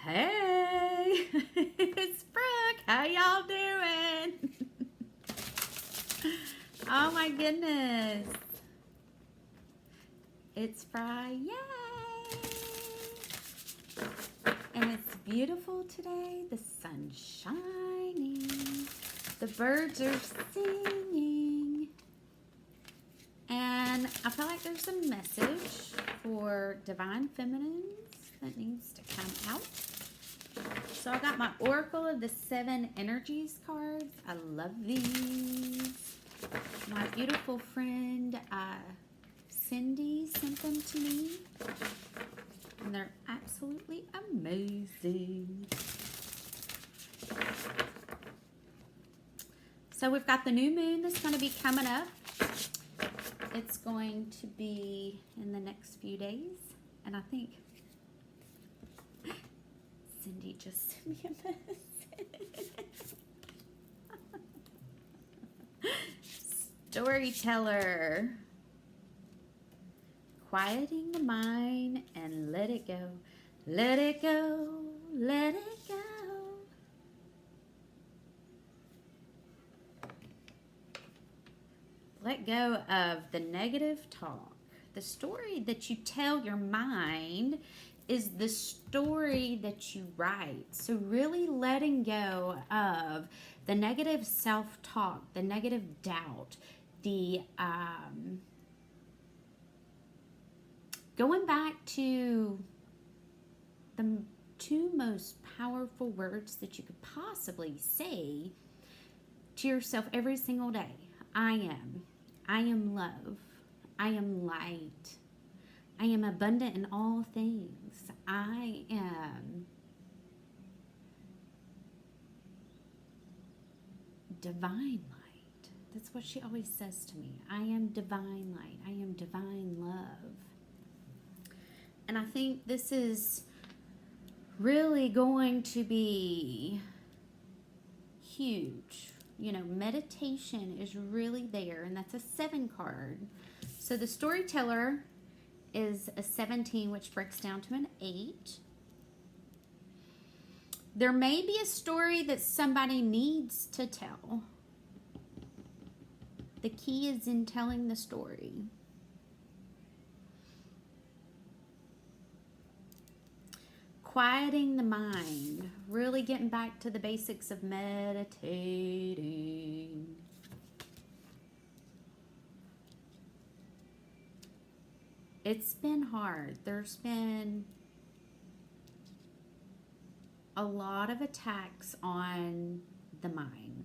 Hey, it's Brooke. How y'all doing? Oh my goodness. It's Friday. And it's beautiful today. The sun's shining. The birds are singing. And I feel like there's a message for divine feminines that needs to come out. So I got my Oracle of the Seven Energies cards. I love these. My beautiful friend Cindy sent them to me. And they're absolutely amazing. So we've got the new moon that's going to be coming up. It's going to be in the next few days. And I think Cindy just sent me a message. Storyteller. Quieting the mind and let it go. Let it go. Let it go. Let go of the negative talk. The story that you tell your mind is the story that you write. So really letting go of the negative self-talk, the negative doubt, the going back to the two most powerful words that you could possibly say to yourself every single day. I am love. I am light. I am abundant in all things. I am divine light. That's what she always says to me. I am divine light. I am divine love. And I think this is really going to be huge. You know, meditation is really there, and that's a 7 card. So the storyteller is a 17, which breaks down to an 8. There may be a story that somebody needs to tell. The key is in telling the story. Quieting the mind, really getting back to the basics of meditating. It's been hard. There's been a lot of attacks on the mind.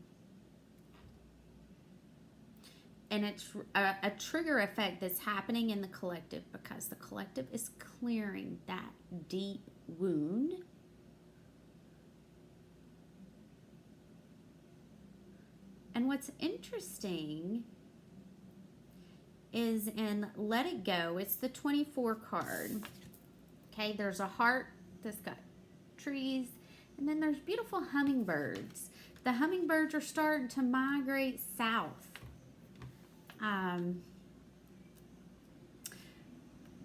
And it's a trigger effect that's happening in the collective because the collective is clearing that deep wound. And what's interesting is in Let It Go, it's the 24 card. Okay, there's a heart that's got trees, and then there's beautiful hummingbirds. The hummingbirds are starting to migrate south. I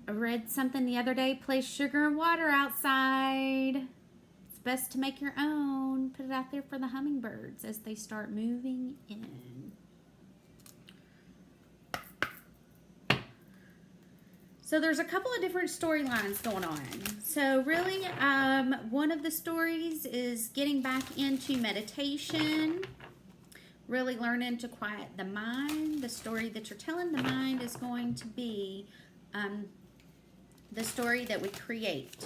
read something the other day, place sugar and water outside. It's best to make your own. Put it out there for the hummingbirds as they start moving in. So there's a couple of different storylines going on. So really, one of the stories is getting back into meditation. Really learning to quiet the mind. The story that you're telling the mind is going to be the story that we create.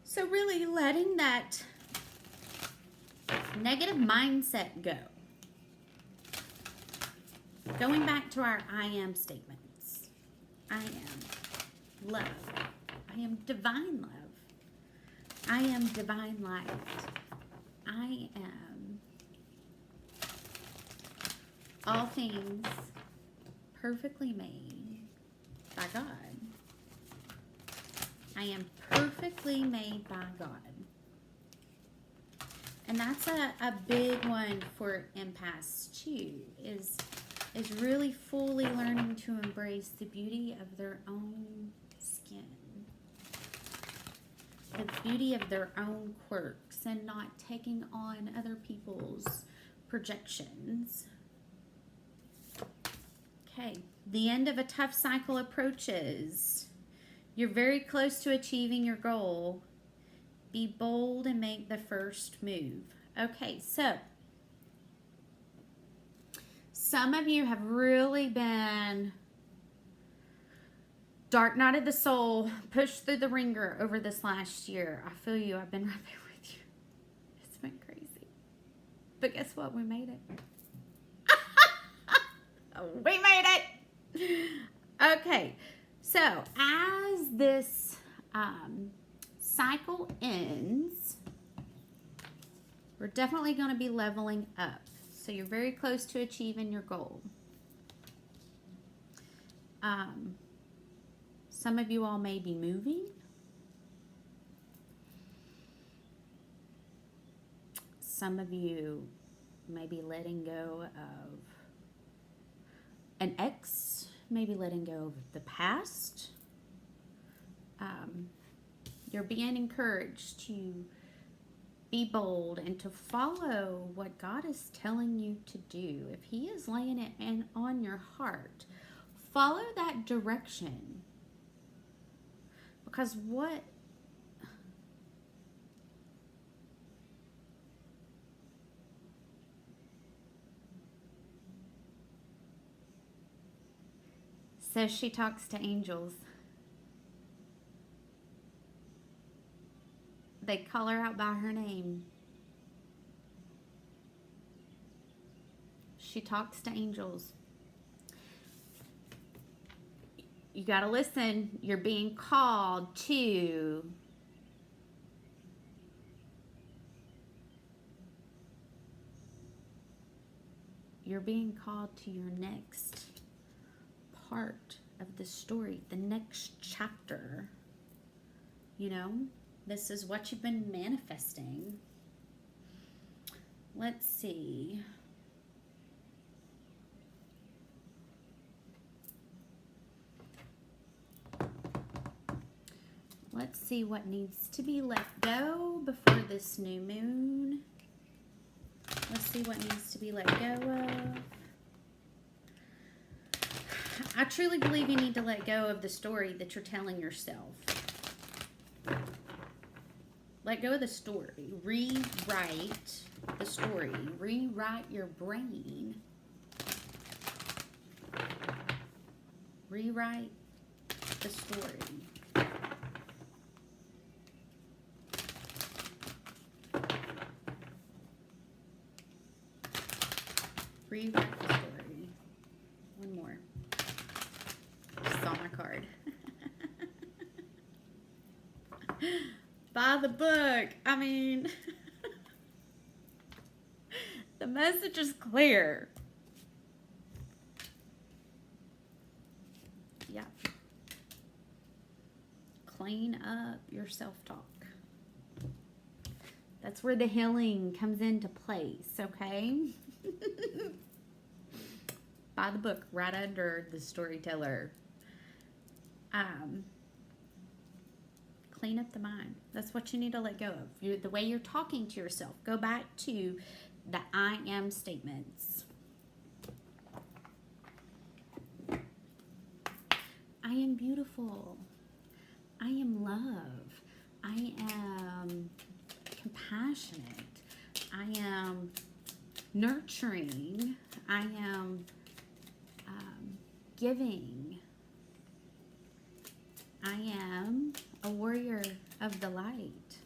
So really letting that negative mindset go. Going back to our I am statements. I am love. I am divine love. I am divine light. I am all things perfectly made by God. I am perfectly made by God. And that's a big one for empaths too, is really fully learning to embrace the beauty of their own skin. the beauty of their own quirks and not taking on other people's projections. Okay, the end of a tough cycle approaches. You're very close to achieving your goal. Be bold and make the first move. Okay, so some of you have really been dark night of the soul, pushed through the ringer over this last year. I feel you. I've been right there with you. It's been crazy. But guess what? We made it. We made it. Okay. So as this cycle ends, we're definitely going to be leveling up. So you're very close to achieving your goal. Some of you all may be moving. Some of you may be letting go of an ex, maybe letting go of the past. You're being encouraged to be bold and to follow what God is telling you to do. If He is laying it on your heart, follow that direction. Because what says she talks to angels. They call her out by her name. She talks to angels. You got to listen. You're being called to your next part of the story, the next chapter. You know, this is what you've been manifesting. Let's see. Let's see what needs to be let go before this new moon. Let's see what needs to be let go of. I truly believe you need to let go of the story that you're telling yourself. Let go of the story. Rewrite the story. Rewrite your brain. Rewrite the story. Rewrite the story. One more. Just saw my card. Buy the book. I mean, the message is clear. Yeah. Clean up your self-talk. That's where the healing comes into place, okay? Buy the book right under the storyteller. Clean up the mind. That's what you need to let go of. The way you're talking to yourself. Go back to the I am statements. I am beautiful. I am love. I am compassionate. I am nurturing. I am giving. I am a warrior of the light.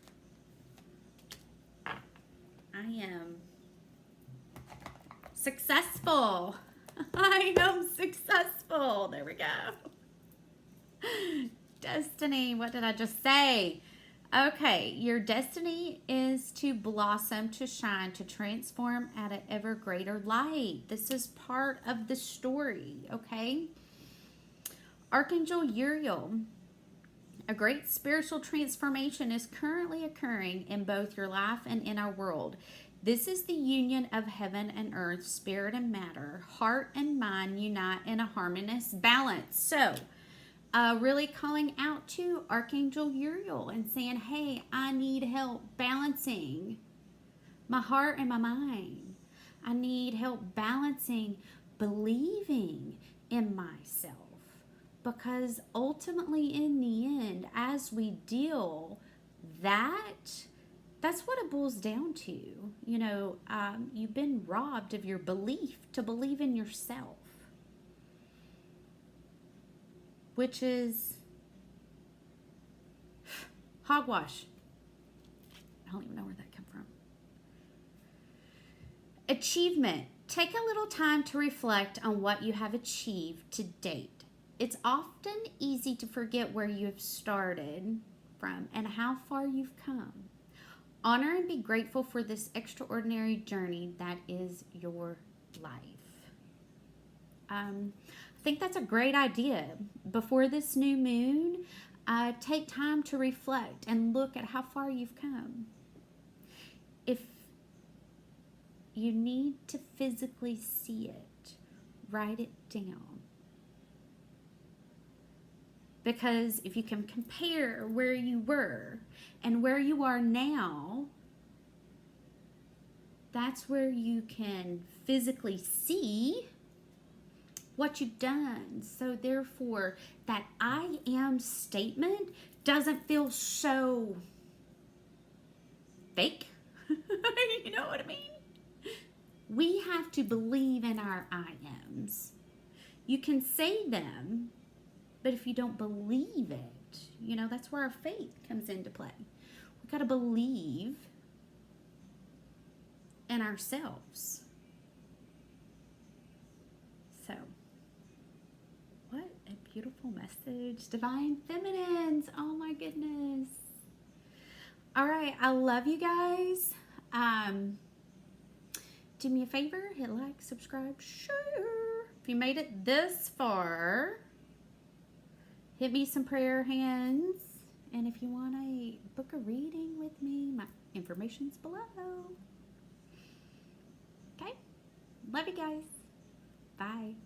I am successful. I am successful. There we go. Destiny. What did I just say? Okay, your destiny is to blossom, to shine, to transform at an ever greater light. This is part of the story, okay? Archangel Uriel, a great spiritual transformation is currently occurring in both your life and in our world. This is the union of heaven and earth, spirit and matter, heart and mind unite in a harmonious balance. So, Really calling out to Archangel Uriel and saying, hey, I need help balancing my heart and my mind. I need help balancing believing in myself. Because ultimately, in the end, as we deal that's what it boils down to. You know, you've been robbed of your belief to believe in yourself, which is hogwash. I don't even know where that came from. Achievement. Take a little time to reflect on what you have achieved to date. It's often easy to forget where you have started from and how far you've come. Honor and be grateful for this extraordinary journey that is your life. I think that's a great idea. Before this new moon, take time to reflect and look at how far you've come. If you need to physically see it, write it down. Because if you can compare where you were and where you are now, that's where you can physically see what you've done. So therefore, that I am statement doesn't feel so fake. You know what I mean? We have to believe in our I ams. You can say them, but if you don't believe it, you know, that's where our faith comes into play. We got to believe in ourselves. So, what a beautiful message. Divine Feminines. Oh my goodness. All right. I love you guys. Do me a favor. Hit like, subscribe, share. If you made it this far, hit me some prayer hands. And if you want to book a reading with me, my information's below. Okay? Love you guys. Bye.